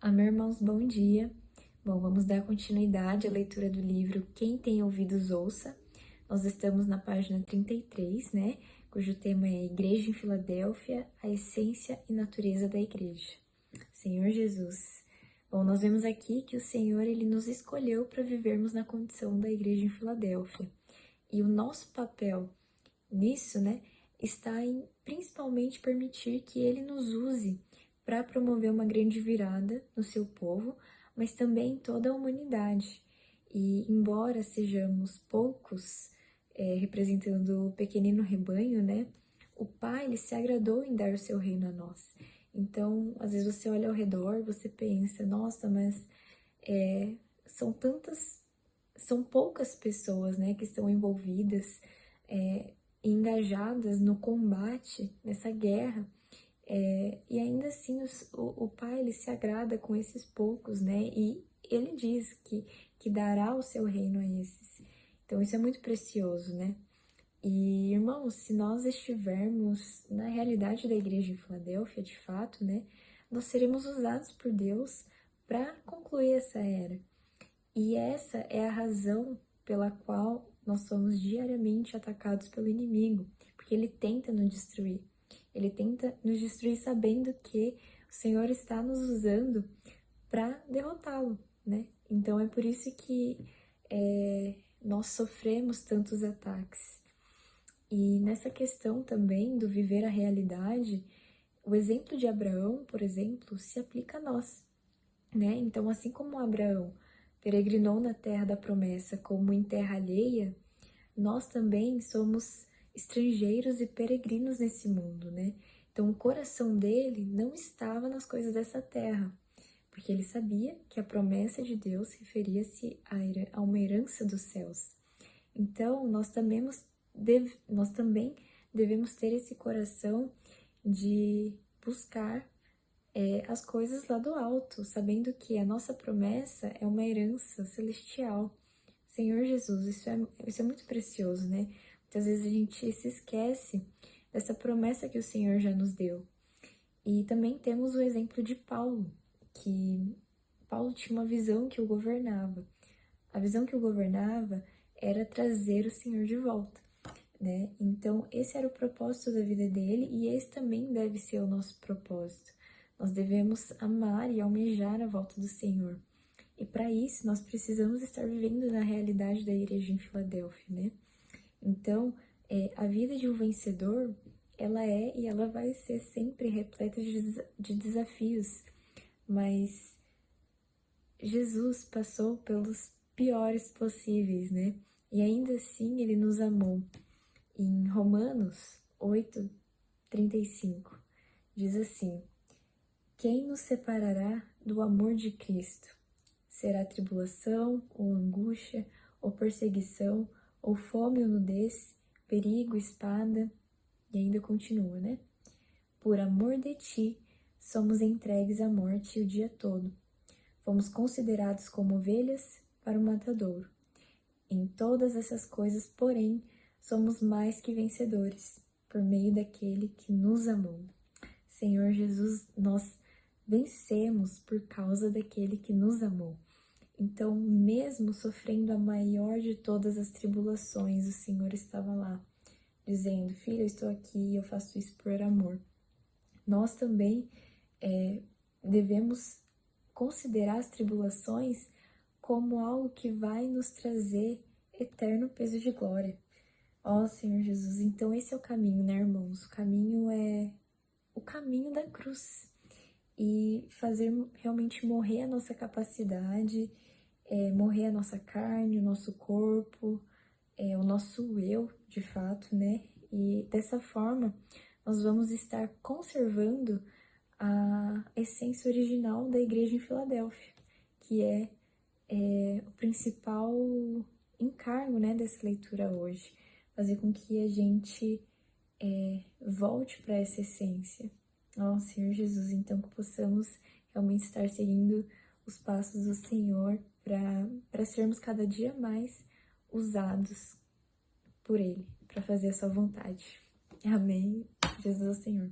Amém, irmãos, bom dia. Bom, vamos dar continuidade à leitura do livro Quem Tem Ouvidos Ouça. Nós estamos na página 33, né? Cujo tema é Igreja em Filadélfia, a essência e natureza da igreja. Senhor Jesus. Bom, nós vemos aqui que o Senhor, Ele nos escolheu para vivermos na condição da igreja em Filadélfia. E o nosso papel nisso, né, está em principalmente permitir que Ele nos use para promover uma grande virada no seu povo, mas também em toda a humanidade. E embora sejamos poucos, representando o pequenino rebanho, né, o Pai, Ele se agradou em dar o seu reino a nós. Então, às vezes você olha ao redor, você pensa, nossa, mas são poucas pessoas, né, que estão envolvidas, engajadas no combate, nessa guerra, e ainda assim o Pai, Ele se agrada com esses poucos, né, e Ele diz que dará o seu reino a esses. Então isso é muito precioso, né. E, irmãos, se nós estivermos na realidade da igreja em Filadélfia, de fato, né, nós seremos usados por Deus para concluir essa era. E essa é a razão pela qual nós somos diariamente atacados pelo inimigo, porque ele tenta nos destruir. Ele tenta nos destruir sabendo que o Senhor está nos usando para derrotá-lo, né? Então é por isso que nós sofremos tantos ataques. E nessa questão também do viver a realidade, o exemplo de Abraão, por exemplo, se aplica a nós, né? Então, assim como Abraão peregrinou na terra da promessa como em terra alheia, nós também somos estrangeiros e peregrinos nesse mundo, né? Então, o coração dele não estava nas coisas dessa terra, porque ele sabia que a promessa de Deus referia-se a uma herança dos céus. Então, nós também devemos ter esse coração de buscar as coisas lá do alto, sabendo que a nossa promessa é uma herança celestial. Senhor Jesus, isso é muito precioso, né? Muitas vezes a gente se esquece dessa promessa que o Senhor já nos deu. E também temos o exemplo de Paulo, que Paulo tinha uma visão que o governava. A visão que o governava era trazer o Senhor de volta, né? Então, esse era o propósito da vida dele e esse também deve ser o nosso propósito. Nós devemos amar e almejar a volta do Senhor. E para isso, nós precisamos estar vivendo na realidade da igreja em Filadélfia, né? Então, a vida de um vencedor, ela é e ela vai ser sempre repleta de desafios, mas Jesus passou pelos piores possíveis, né? E ainda assim, Ele nos amou. Em Romanos 8:35, diz assim: quem nos separará do amor de Cristo? Será tribulação, ou angústia, ou perseguição, ou fome ou nudez, perigo, espada, e ainda continua, né? Por amor de ti, somos entregues à morte o dia todo. Fomos considerados como ovelhas para o matadouro. Em todas essas coisas, porém, somos mais que vencedores, por meio daquele que nos amou. Senhor Jesus, nós vencemos por causa daquele que nos amou. Então, mesmo sofrendo a maior de todas as tribulações, o Senhor estava lá, dizendo: filho, eu estou aqui, eu faço isso por amor. Nós também devemos considerar as tribulações como algo que vai nos trazer eterno peso de glória. Ó Senhor Jesus, então esse é o caminho, né, irmãos? O caminho é o caminho da cruz. E fazer realmente morrer a nossa capacidade, morrer a nossa carne, o nosso corpo, o nosso eu, de fato, né? E dessa forma, nós vamos estar conservando a essência original da igreja em Filadélfia, que é o principal encargo, né, dessa leitura hoje, fazer com que a gente volte para essa essência. Ó Senhor Jesus, então que possamos realmente estar seguindo os passos do Senhor para sermos cada dia mais usados por Ele, para fazer a sua vontade. Amém. Jesus é o Senhor.